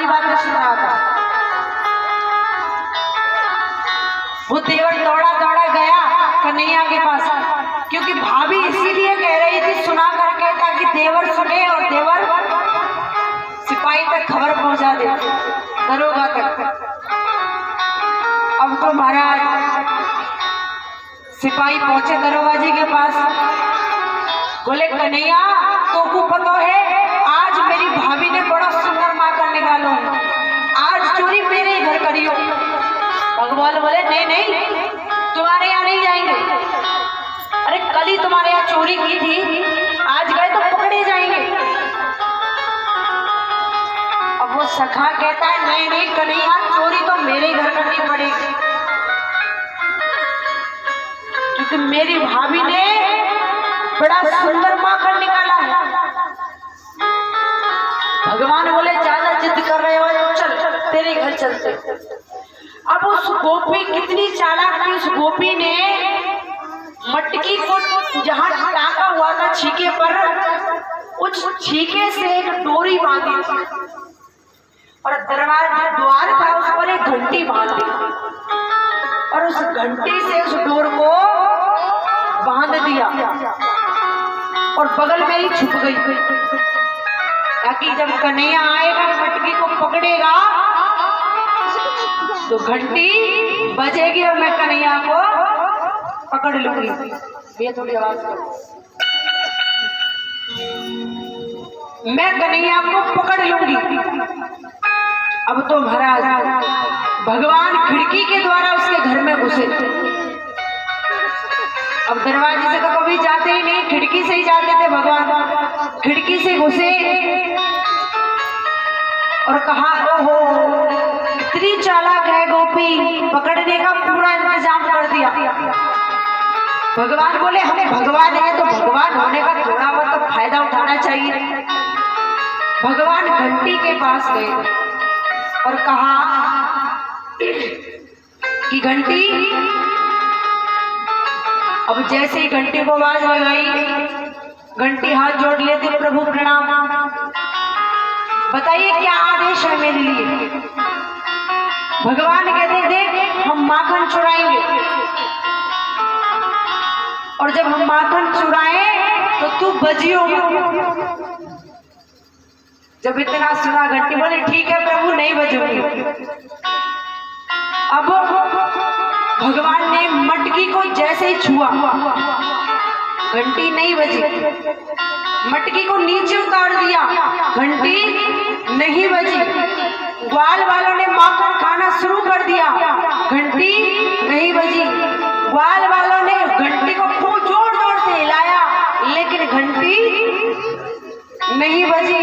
बातें सुन रहा था। वो देवर दौड़ा दौड़ा गया कन्हैया के पास, क्योंकि भाभी इसीलिए कह रही थी सुना करके ताकि देवर सुने और देवर सिपाही तक खबर पहुंचा दे, दरोगा तक। अब तो महाराज सिपाही पहुंचे दरोगा जी के पास, बोले कन्हैया तो को पता है आज मेरी भाभी ने बड़ा सुंदर माखन निकालो है, आज चोरी मेरे ही घर करियो। भगवान बोले नहीं नहीं तुम्हारे यहाँ नहीं जाएंगे, अरे कल ही तुम्हारे यहाँ चोरी की थी, आज गए तो पकड़े जाएंगे। अब वो सखा कहता है नहीं नहीं कन्हैया चोरी तो मेरे घर करनी पड़ेगी, क्योंकि मेरी भाभी ने बड़ा सुंदर माखन निकाला है। भगवान बोले ज्यादा जिद कर रहे हो चल तेरे घर चलते। अब उस गोपी कितनी चालाक थी, उस गोपी ने मटकी को जहां टाका हुआ था छीके पर, उस छीके से एक डोरी बांधी थी और दरवाजे द्वार था उस पर एक घंटी बांधी और उस घंटी से उस डोर को बांध दिया और बगल में ही छुप गई, ताकि जब कन्हैया आएगा मटकी को पकड़ेगा तो घंटी बजेगी और मैं कन्हैया को पकड़ लूंगी। ये थोड़ी आवाज करो, मैं कन्हैया को पकड़ लूंगी। अब तो महाराज भगवान खिड़की के द्वारा उसके घर में घुसे। अब दरवाजे से तो कभी जाते ही नहीं, खिड़की से ही जाते थे भगवान। खिड़की से घुसे और कहा ओहो इतनी चालाक है गोपी, पकड़ने का पूरा इंतजाम कर दिया। भगवान बोले हम भगवान है तो भगवान होने का थोड़ा बहुत तो फायदा उठाना चाहिए। भगवान घंटी के पास गए और कहा कि घंटी, अब जैसे ही घंटी को आवाज लगाई घंटी हाथ जोड़ लेती प्रभु प्रणाम, बताइए क्या आदेश है मेरे लिए। भगवान कहते देख हम माखन चुराएंगे और जब हम माखन चुराए तो तू बजियो। जब इतना सुना घंटी बोले ठीक है प्रभु नहीं बजूंगी। अब भगवान ने मटकी को जैसे ही छुआ घंटी नहीं बजी, मटकी को नीचे उतार दिया घंटी नहीं बजी। ग्वाल वालों ने माखन खाना शुरू कर दिया, घंटी नहीं बजी। ग्वाल वालों ने घंटी को खूब जोर जोर से हिलाया लेकिन घंटी नहीं बजी।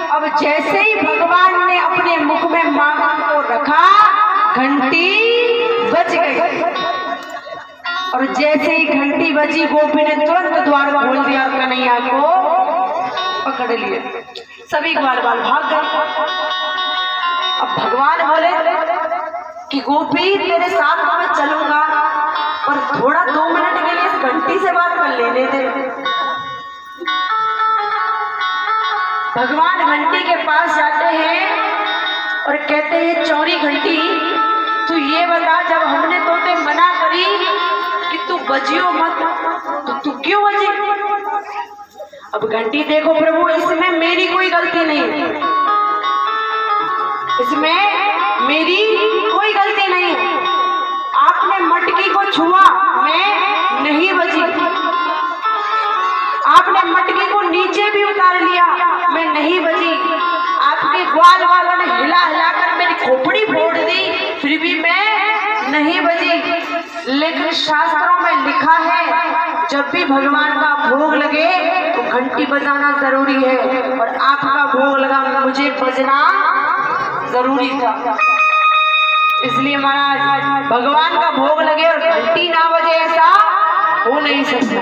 अब जैसे ही भगवान ने अपने मुख में माखन को रखा घंटी बज गई और जैसे ही घंटी बजी गोपी ने तुरंत द्वार खोल दिया और कन्हैया को पकड़ लिए। सभी ग्वाल बाल भाग गए। अब भगवान बोले कि गोपी तेरे साथ तो मैं चलूंगा और थोड़ा 2 मिनट के लिए इस घंटी से बात कर लेने दे। भगवान घंटी के पास जाते हैं और कहते हैं चौरी घंटी तू ये बता जब हमने तोते मना करी कि तू बजियो मत तो तू क्यों बजी। अब घंटी देखो प्रभु इसमें मेरी कोई गलती नहीं, इसमें मेरी कोई गलती नहीं है। आपने मटकी को छुआ मैं नहीं बजी, आपने मटकी को नीचे भी उतार लिया मैं नहीं बजी, आपके ग्वाल वालों ने हिला हिलाकर मेरी खोपड़ी फोड़ दी फिर भी मैं नहीं बजी। लेकिन शास्त्रों में लिखा है जब भी भगवान का भोग लगे तो घंटी बजाना जरूरी है और आपका भोग लगा मुझे बजना जरूरी था। इसलिए महाराज भगवान का भोग लगे और घंटी ना बजे ऐसा हो नहीं सकता,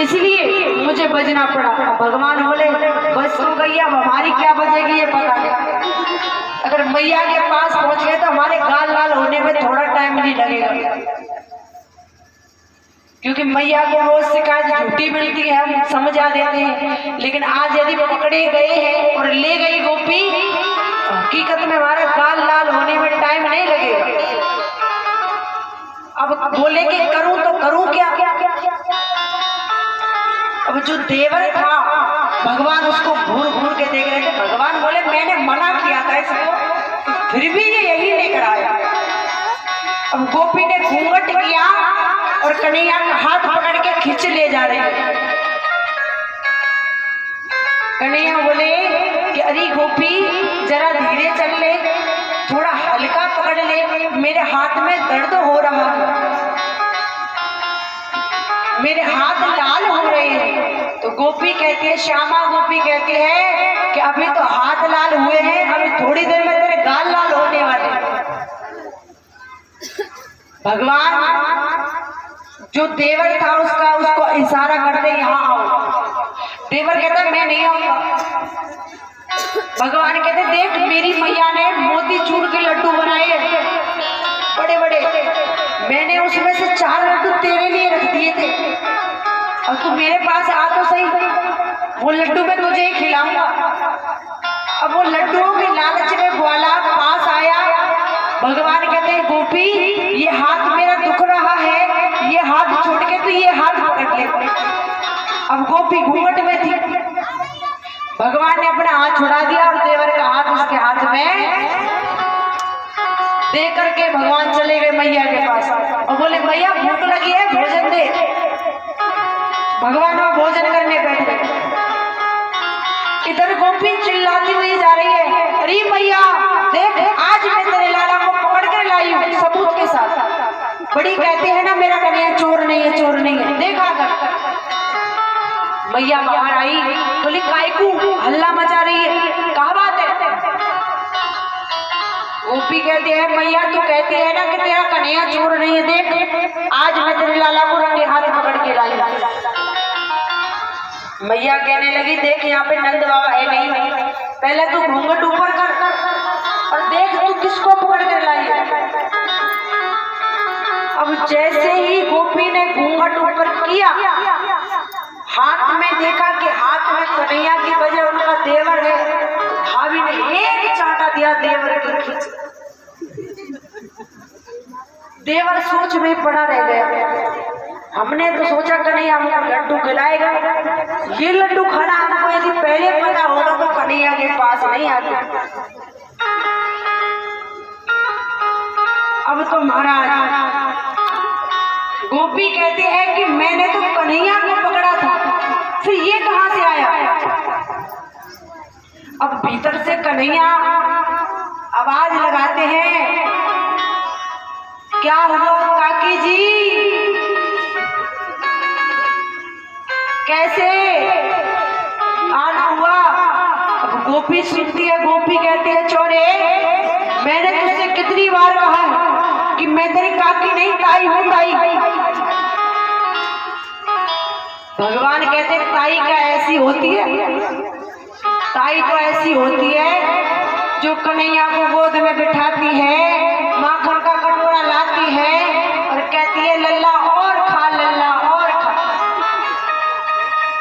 इसलिए मुझे बजना पड़ा। भगवान बोले बस हो गई अब हमारी क्या बजेगी ये पता नहीं। अगर मैया के पास पहुंच गए तो हमारे गाल लाल होने में थोड़ा टाइम नहीं लगेगा, क्योंकि मैया को रोज शिकायत झूठी मिलती है हम समझा देते हैं। लेकिन आज यदि पकड़े गए हैं और ले गई बोले कि करूं तो करूं क्या। अब जो देवर था भगवान उसको घूर घूर के देख रहे थे। भगवान बोले मैंने मना किया था इसको, फिर भी ये यही लेकर आया। अब गोपी ने घूंघट किया और कन्हैया का हाथ पकड़ के खींच ले जा रही है। कन्हैया बोले कि अरे गोपी जरा धीरे चल ले, थोड़ा हल्का पकड़ ले, मेरे हाथ में दर्द हो रहा है, मेरे हाथ लाल हो रहे हैं। तो गोपी कहती है, श्यामा गोपी कहती है कि अभी तो हाथ लाल हुए हैं, अभी थोड़ी देर में तेरे गाल लाल होने वाले हैं। भगवान जो देवर था उसको इशारा करते यहाँ आओ। देवर कहता मैं नहीं आऊंगा। भगवान कहते देख मेरी मैया ने मोतीचूर के लड्डू बनाए बड़े बड़े, मैंने उसमें से 4 लड्डू तेरे लिए रख दिए थे, और तू मेरे पास आ तो सही, वो लड्डू मैं तुझे ही खिलाऊंगा। अब वो लड्डुओं के लालच में ग्वाला पास आया। भगवान कहते हैं गोपी ये हाथ मेरा दुख रहा है, ये हाथ छोड़ के तो ये हाथ पकड़ ले। अब गोपी घूंघट में थी, भगवान ने अपना हाथ छुड़ा दिया और देवर का हाथ उसके हाथ में दे करके भगवान चले गए मैया के पास और बोले मैया भूख लगी है, भोजन दे। भगवान वहां भोजन करने बैठ गए। इधर गोपी चिल्लाती हुई जा रही है, अरे मैया देख आज मैं तेरे लाला को पकड़ कर लाई हूँ सबूत के साथ। बड़ी कहती है ना मेरा कन्हैया चोर नहीं है, चोर नहीं है, देखा कर। मैया बाहर आई, बोली कायकू हल्ला मचा रही है, कहा बात है। गोपी कहती है मैया तू कहती है ना कि तेरा कन्हैया चोर नहीं है, देख आज मैं तेरे लाला को रंगे हाथ पकड़ के लाई। मैया कहने लगी देख यहाँ पे नंद बाबा है नहीं, पहले तू घूंघट ऊपर कर और देख तू किसको पकड़ कर लाई है। अब जैसे ही गोपी ने घूंघट ऊपर किया, हाथ में देखा कि हाथ में कन्हैया की वजह उनका देवर है, भाभी ने एक चांटा दिया देवर की खींच। देवर सोच में पड़ा रह गया। हमने तो सोचा कन्हैया हमको लड्डू खिलाएगा, ये लड्डू खाना हमको यदि पहले पता होगा तो कन्हैया के पास नहीं आता। अब तो महाराज गोपी कहती है कि मैंने तो कन्हैया को पकड़ा था, फिर ये कहां से आया। अब भीतर से कन्हैया आवाज लगाते हैं, क्या हुआ काकी जी, कैसे आना हुआ। अब गोपी सुनती है, गोपी कहती है चोरे मैंने तुझसे कितनी बार कहा है कि मैं तेरी काकी नहीं ताई हूं, ताई। भगवान कहते ताई क्या ऐसी होती है, ताई तो ऐसी होती है जो कन्हैया को गोद में बिठाती है, माखन का कटोरा लाती है और कहती है लल्ला और खा, लल्ला और खा।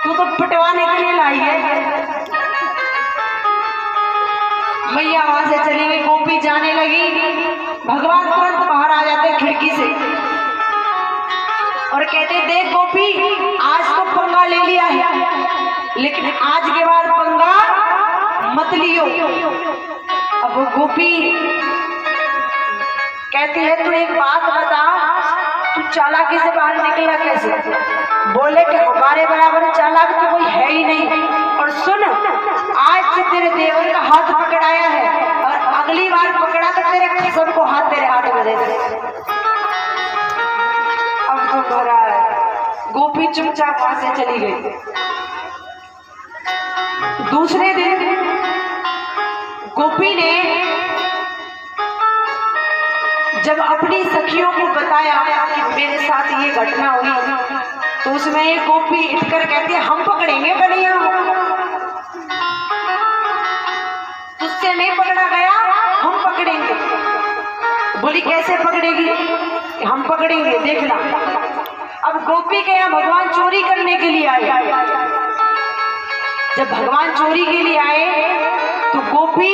तू तो पिटवाने के लिए लाई है। मैया वहां से चली गई, गोपी जाने लगी। भगवान तुरंत बाहर आ जाते खिड़की से और कहते देख गोपी आज तो पंगा ले लिया है, लेकिन आज के बाद पंगा मत लियो। अब वो गोपी कहती है तू एक बात बता, तू चालाकी से बाहर निकला कैसे। बोले कि हमारे बराबर चालाक तो कोई है ही नहीं, और सुन आज से तेरे देवर का हाथ पकड़ाया है और अगली बार पकड़ा तो तेरे खसम को हाथ तेरे हाथ में दे दे। अब तो महाराज गोपी चुपचाप वहां से चली गई। दूसरे दिन गोपी ने जब अपनी सखियों को बताया कि मेरे साथ ये घटना हुई, तो उसमें ये गोपी उठकर कहती है हम पकड़ेंगे कन्हैया, तुझसे नहीं पकड़ा गया हम पकड़ेंगे। बोली कैसे पकड़ेगी, हम पकड़ेंगे देखना। अब गोपी के यहाँ भगवान चोरी करने के लिए आए। जब भगवान चोरी के लिए आए तो गोपी